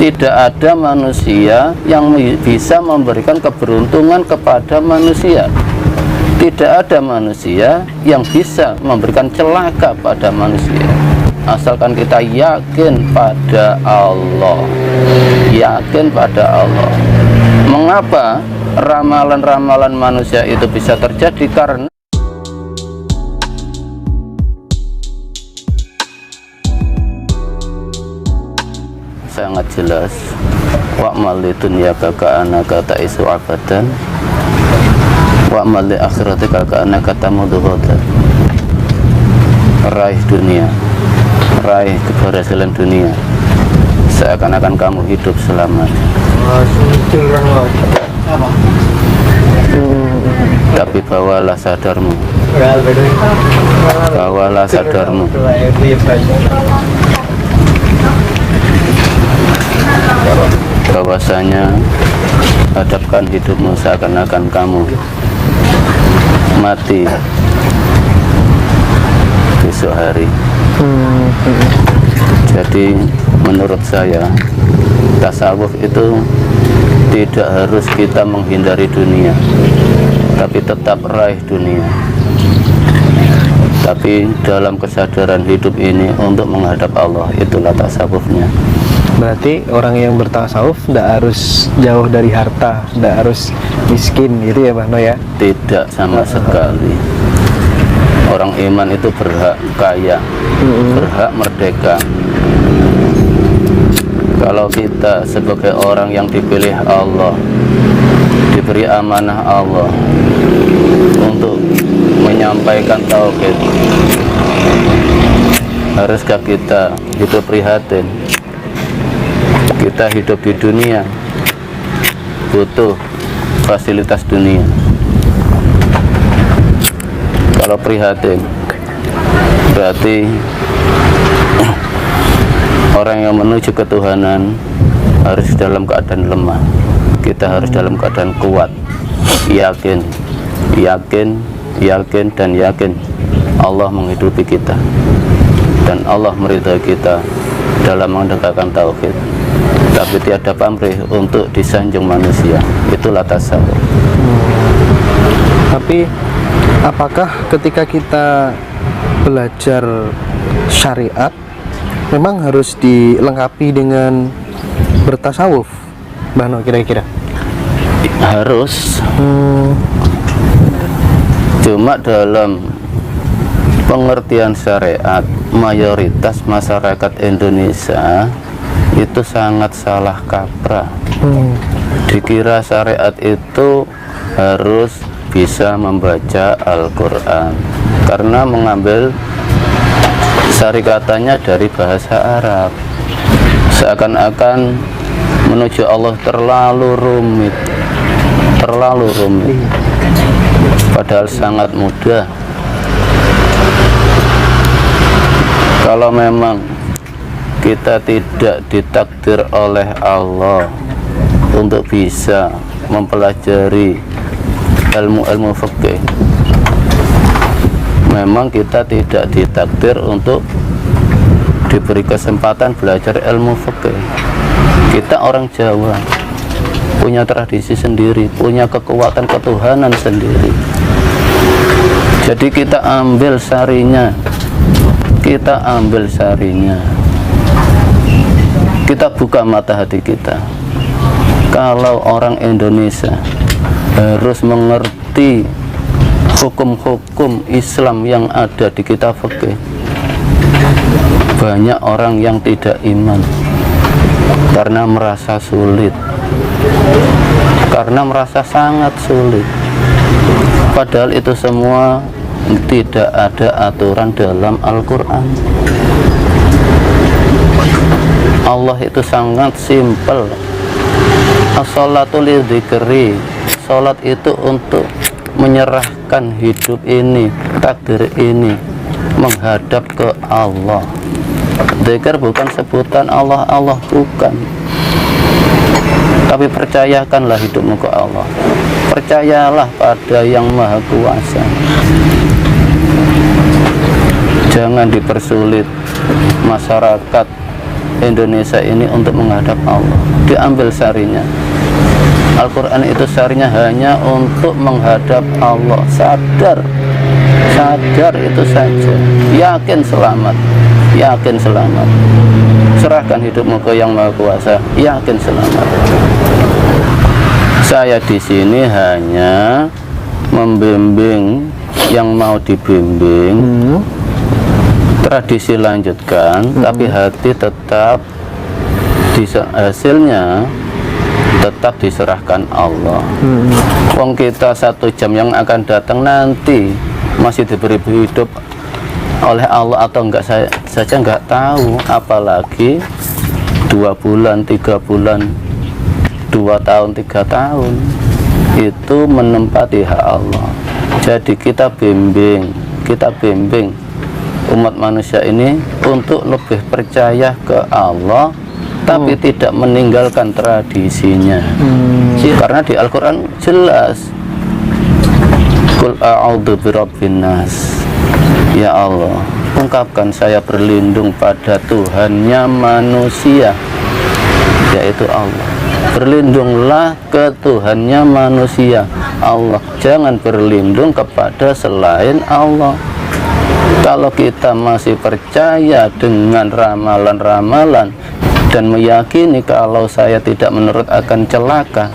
Tidak ada manusia yang bisa memberikan keberuntungan kepada manusia. Tidak ada manusia yang bisa memberikan celaka pada manusia, asalkan kita yakin pada Allah. Yakin pada Allah. Mengapa ramalan-ramalan manusia itu bisa terjadi? Karena sangat jelas, wa'mal li dunyaka ka'annaka ta'isu abadan wa'mal li akhiratika ka'annaka tamutu ghadan. Raih dunia, raih keberhasilan dunia seakan-akan kamu hidup selamanya. Tapi bawalah sadarmu, bawalah sadarmu bahwasanya hadapkan hidupmu seakan-akan kamu mati besok hari. Jadi menurut saya tasawuf itu tidak harus kita menghindari dunia, tapi tetap raih dunia, tapi dalam kesadaran hidup ini untuk menghadap Allah. Itulah tasawufnya. Berarti orang yang bertasawuf tidak harus jauh dari harta, tidak harus miskin gitu ya Pak No ya? Tidak sama sekali. Orang iman itu berhak kaya, berhak merdeka. Kalau kita sebagai orang yang dipilih Allah, diberi amanah Allah untuk menyampaikan tauhid, haruskah kita hidup prihatin? Kita hidup di dunia butuh fasilitas dunia. Kalau prihatin, berarti orang yang menuju ketuhanan harus dalam keadaan lemah. Kita harus dalam keadaan kuat, yakin, yakin, yakin, dan yakin Allah menghidupi kita dan Allah meridhai kita dalam menegakkan tauhid. Tapi tiada pamrih untuk disanjung manusia. Itulah tasawuf. Tapi apakah ketika kita belajar syariat memang harus dilengkapi dengan bertasawuf, Mbah No, kira-kira? Harus. Cuma dalam pengertian syariat, mayoritas masyarakat Indonesia itu sangat salah kaprah. Dikira syariat itu harus bisa membaca Al-Quran karena mengambil syarikatanya dari bahasa Arab. Seakan-akan menuju Allah terlalu rumit, terlalu rumit, padahal sangat mudah. Kalau memang kita tidak ditakdir oleh Allah untuk bisa mempelajari ilmu-ilmu fikih, memang kita tidak ditakdir untuk diberi kesempatan belajar ilmu fikih. Kita orang Jawa, punya tradisi sendiri, punya kekuatan ketuhanan sendiri. Jadi kita ambil sarinya, kita ambil sarinya. Kita buka mata hati kita. Kalau orang Indonesia harus mengerti hukum-hukum Islam yang ada di kitab fikih, banyak orang yang tidak iman karena merasa sulit, karena merasa sangat sulit. Padahal itu semua tidak ada aturan dalam Al-Quran. Allah itu sangat simpel. As-sholatu lidzikri. Sholat itu untuk menyerahkan hidup ini, takdir ini, menghadap ke Allah. Dzikir bukan sebutan Allah, Allah bukan. Tapi percayakanlah hidupmu ke Allah. Percayalah pada Yang Maha Kuasa. Jangan dipersulit masyarakat Indonesia ini untuk menghadap Allah. Diambil sarinya. Al-Quran itu sarinya hanya untuk menghadap Allah. Sadar itu saja. Yakin selamat. Serahkan hidupmu ke Yang Maha Kuasa. Yakin selamat. Saya di sini hanya membimbing yang mau dibimbing. Tradisi lanjutkan, tapi hati tetap hasilnya tetap diserahkan Allah. Wong kita 1 jam yang akan datang nanti masih diberi hidup oleh Allah atau enggak, saya saja enggak tahu, apalagi 2 bulan, 3 bulan, 2 tahun, 3 tahun itu menempati hak Allah. Jadi kita bimbing umat manusia ini untuk lebih percaya ke Allah, tapi tidak meninggalkan tradisinya. Karena di Al-Quran jelas, Qul a'udzu birabbin nas. Ya Allah, ungkapkan saya berlindung pada Tuhannya manusia, yaitu Allah. Berlindunglah ke Tuhannya manusia, Allah. Jangan berlindung kepada selain Allah. Kalau kita masih percaya dengan ramalan-ramalan dan meyakini kalau saya tidak menurut akan celaka,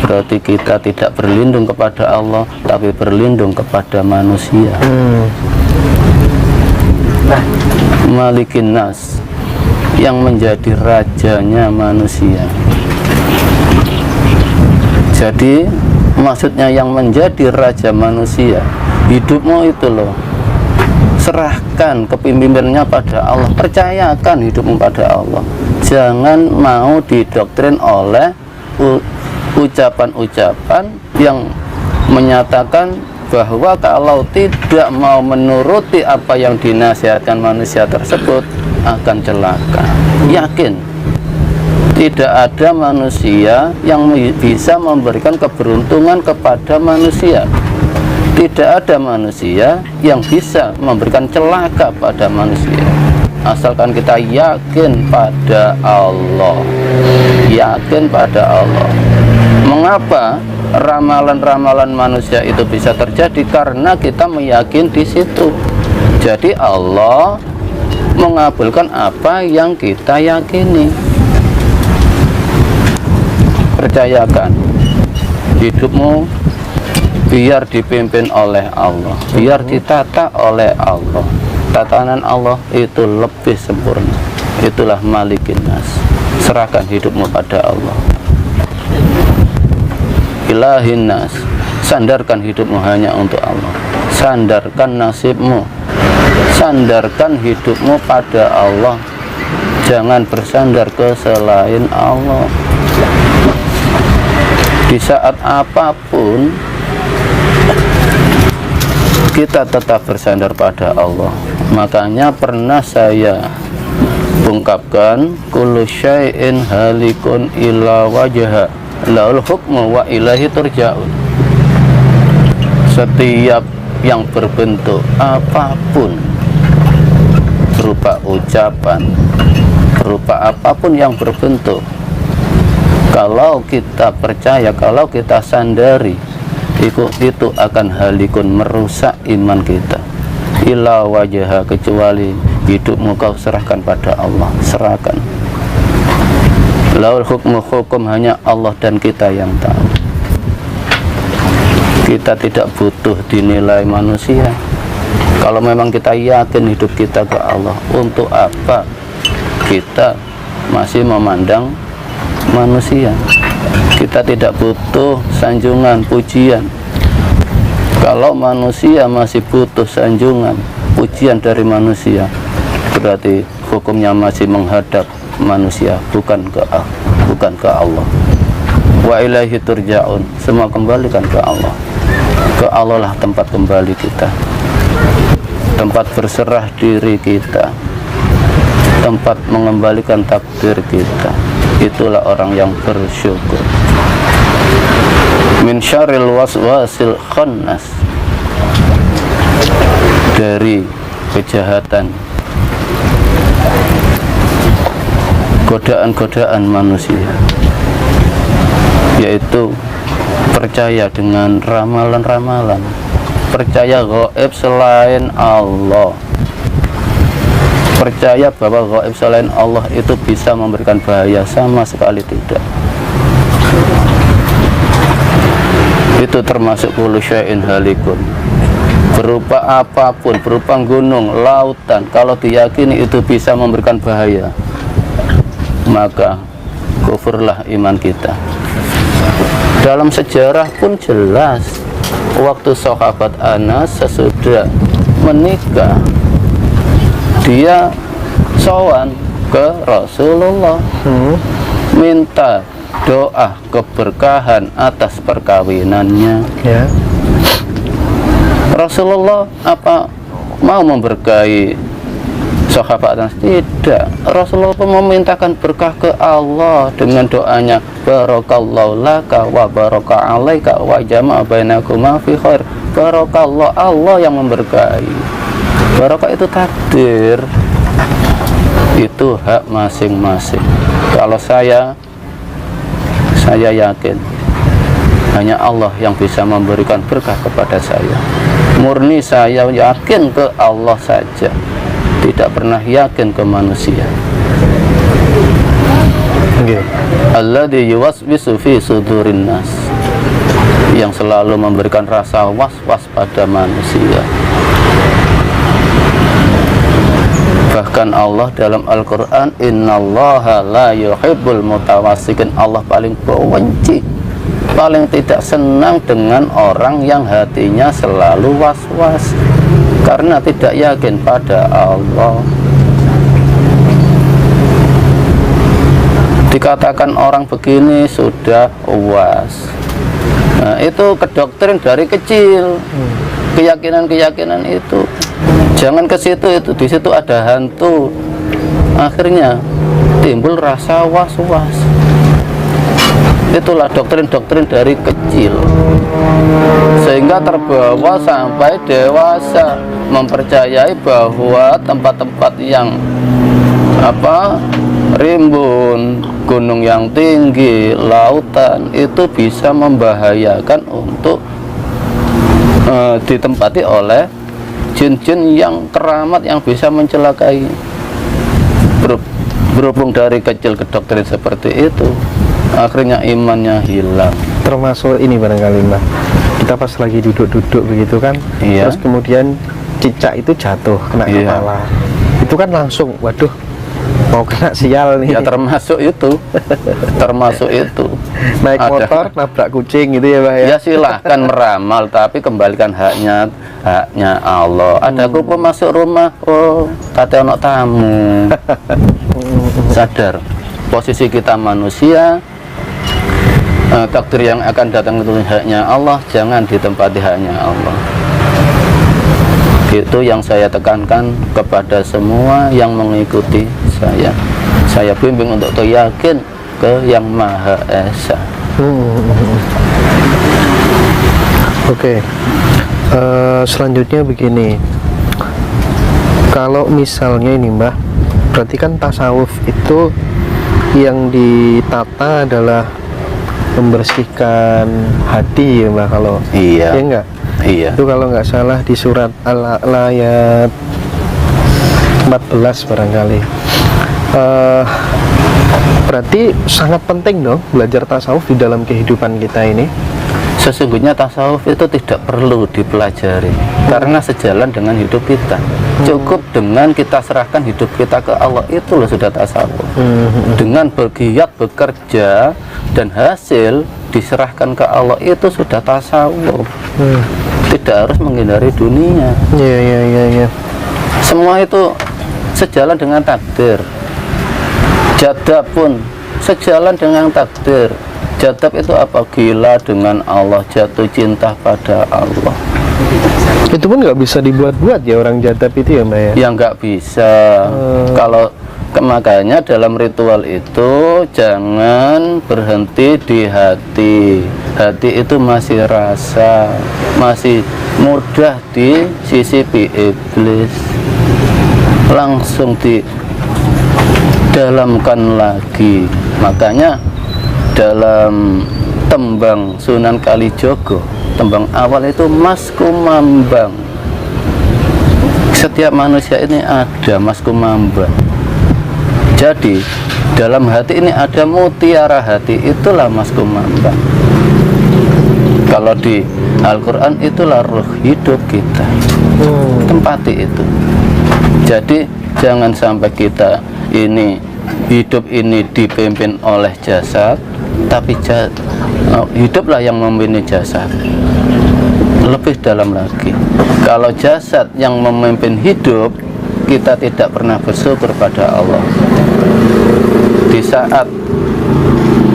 berarti kita tidak berlindung kepada Allah, tapi berlindung kepada manusia. Malikin nas, yang menjadi rajanya manusia. Jadi maksudnya yang menjadi raja manusia, hidupmu itu loh, serahkan kepemimpinannya pada Allah, percayakan hidupmu pada Allah. Jangan mau didoktrin oleh ucapan-ucapan yang menyatakan bahwa kalau tidak mau menuruti apa yang dinasihatkan manusia tersebut akan celaka. Yakin tidak ada manusia yang bisa memberikan keberuntungan kepada manusia. Tidak ada manusia yang bisa memberikan celaka pada manusia, asalkan kita yakin pada Allah. Yakin pada Allah. Mengapa ramalan-ramalan manusia itu bisa terjadi? Karena kita meyakini di situ. Jadi Allah mengabulkan apa yang kita yakini. Percayakan hidupmu biar dipimpin oleh Allah, biar ditata oleh Allah. Tatanan Allah itu lebih sempurna. Itulah Malikin Nas. Serahkan hidupmu pada Allah. Ilahin Nas, sandarkan hidupmu hanya untuk Allah. Sandarkan nasibmu, sandarkan hidupmu pada Allah. Jangan bersandar ke selain Allah. Di saat apapun kita tetap bersandar pada Allah. Makanya pernah saya ungkapkan, kullu syai'in halikun illa wajha laul hukmu wa ilaihi turja'un. Setiap yang berbentuk apapun, berupa ucapan, berupa apapun yang berbentuk, kalau kita percaya, kalau kita sandari, itu akan halikun, merusak iman kita. Illa wajah, kecuali hidupmu kau serahkan pada Allah. Serahkan. Laul hukmu, hukum hanya Allah dan kita yang tahu. Kita tidak butuh dinilai manusia. Kalau memang kita yakin hidup kita ke Allah, untuk apa kita masih memandang manusia? Kita tidak butuh sanjungan, pujian. Kalau manusia masih butuh sanjungan, pujian dari manusia, berarti hukumnya masih menghadap manusia, bukan ke Allah. Wa ilaihi turja'un, semua kembalikan ke Allah. Ke Allah lah tempat kembali kita, tempat berserah diri kita, tempat mengembalikan takdir kita. Itulah orang yang bersyukur. Min syarril waswasil khannas, dari kejahatan godaan-godaan manusia, yaitu percaya dengan ramalan-ramalan, percaya gaib selain Allah, percaya bahwa gaib selain Allah itu bisa memberikan bahaya, sama sekali tidak. Itu termasuk kullu syai'in halikun, berupa apapun, berupa gunung, lautan, kalau diyakini itu bisa memberikan bahaya, maka kufurlah iman kita. Dalam sejarah pun jelas, waktu sahabat Anas sesudah menikah, dia sowan ke Rasulullah, minta doa keberkahan atas perkawinannya. Ya. Rasulullah apa mau memberkahi sahabat Anas? Tidak. Rasulullah pun memintakan berkah ke Allah dengan doanya, barakallahu laka wa baraka alaika wa jama'a bainakuma fi khair. Barakallah, Allah yang memberkahi. Barakah itu takdir, itu hak masing-masing. Kalau saya yakin hanya Allah yang bisa memberikan berkah kepada saya. Murni saya yakin ke Allah saja, tidak pernah yakin ke manusia. Alladzi yuwaswisu fi sudurin nas, yang selalu memberikan rasa was-was pada manusia. Bahkan Allah dalam Al-Quran, innallaha la yuhibbul mutawassikin, Allah paling benci, paling tidak senang dengan orang yang hatinya selalu was-was karena tidak yakin pada Allah. Dikatakan orang begini sudah was. Nah, itu kedoktrin dari kecil, keyakinan-keyakinan itu. Jangan ke situ, itu di situ ada hantu. Akhirnya timbul rasa was-was. Itulah doktrin-doktrin dari kecil, sehingga terbawa sampai dewasa, mempercayai bahwa tempat-tempat yang rimbun, gunung yang tinggi, lautan itu bisa membahayakan untuk ditempati oleh jin-jin yang keramat yang bisa mencelakai. Berhubung dari kecil ke doktrin seperti itu, akhirnya imannya hilang. Termasuk ini barangkali Mbak, kita pas lagi duduk-duduk begitu kan, iya. Terus kemudian cicak itu jatuh kena kepala, itu kan langsung waduh mau kena sial nih. Ya termasuk itu, termasuk itu. Naik motor nabrak kucing gitu ya Mbak ya. Ya silahkan meramal, tapi kembalikan haknya Allah. Ada kupu masuk rumah, oh kata ono tamu. Sadar posisi kita manusia, takdir yang akan datang itu haknya Allah, jangan ditempati haknya Allah. Itu yang saya tekankan kepada semua yang mengikuti saya. Saya bimbing untuk yakin ke Yang Maha Esa. Oke. Selanjutnya begini, kalau misalnya ini Mbah, berarti kan tasawuf itu yang ditata adalah membersihkan hati ya Mbah, kalau iya, ya enggak? Iya. Itu kalau nggak salah di surat Al-A'la ayat 14 barangkali. Berarti sangat penting dong belajar tasawuf di dalam kehidupan kita ini. Sesungguhnya tasawuf itu tidak perlu dipelajari karena sejalan dengan hidup kita. Cukup dengan kita serahkan hidup kita ke Allah, itu loh sudah tasawuf. Dengan bergiat bekerja dan hasil diserahkan ke Allah, itu sudah tasawuf. Tidak harus menghindari dunia. Iya. Semua itu sejalan dengan takdir. Jadab pun sejalan dengan takdir. Jadab itu apa? Gila dengan Allah, jatuh cinta pada Allah. Itu pun nggak bisa dibuat-buat ya orang jadab itu ya Mbak ya? Ya nggak bisa. Kalau makanya dalam ritual itu jangan berhenti di hati. Hati itu masih rasa, masih mudah disisipi iblis. Langsung dalamkan lagi. Makanya dalam tembang Sunan Kalijogo, tembang awal itu Mas Kumambang. Setiap manusia ini ada Mas Kumambang. Jadi dalam hati ini ada mutiara hati, itulah Mas Kumambang. Kalau di Al-Quran itulah ruh hidup kita, tempati itu. Jadi jangan sampai kita ini hidup ini dipimpin oleh jasad, tapi hiduplah yang memimpin jasad. Lebih dalam lagi, kalau jasad yang memimpin hidup, kita tidak pernah bersyukur pada Allah. Di saat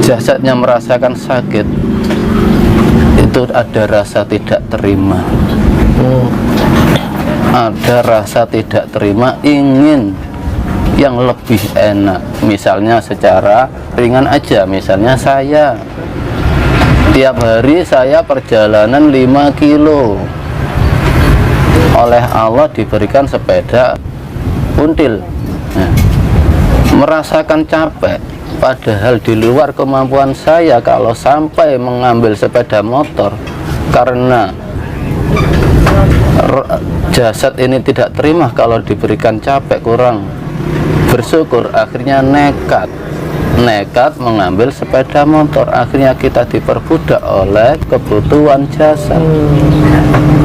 jasadnya merasakan sakit, itu ada rasa tidak terima, ada rasa tidak terima, ingin yang lebih enak. Misalnya secara ringan aja, misalnya saya tiap hari saya perjalanan 5 kilo, oleh Allah diberikan sepeda until, merasakan capek, padahal di luar kemampuan saya. Kalau sampai mengambil sepeda motor karena jasad ini tidak terima, kalau diberikan capek, kurang bersyukur, akhirnya nekat mengambil sepeda motor. Akhirnya kita diperbudak oleh kebutuhan jasad.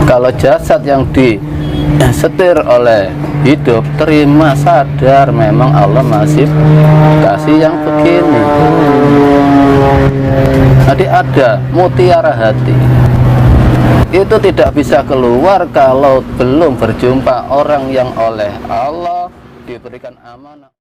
Kalau jasad yang disetir oleh hidup, terima, sadar memang Allah masih kasih yang begini. Jadi ada mutiara hati, itu tidak bisa keluar kalau belum berjumpa orang yang oleh Allah diberikan amanah.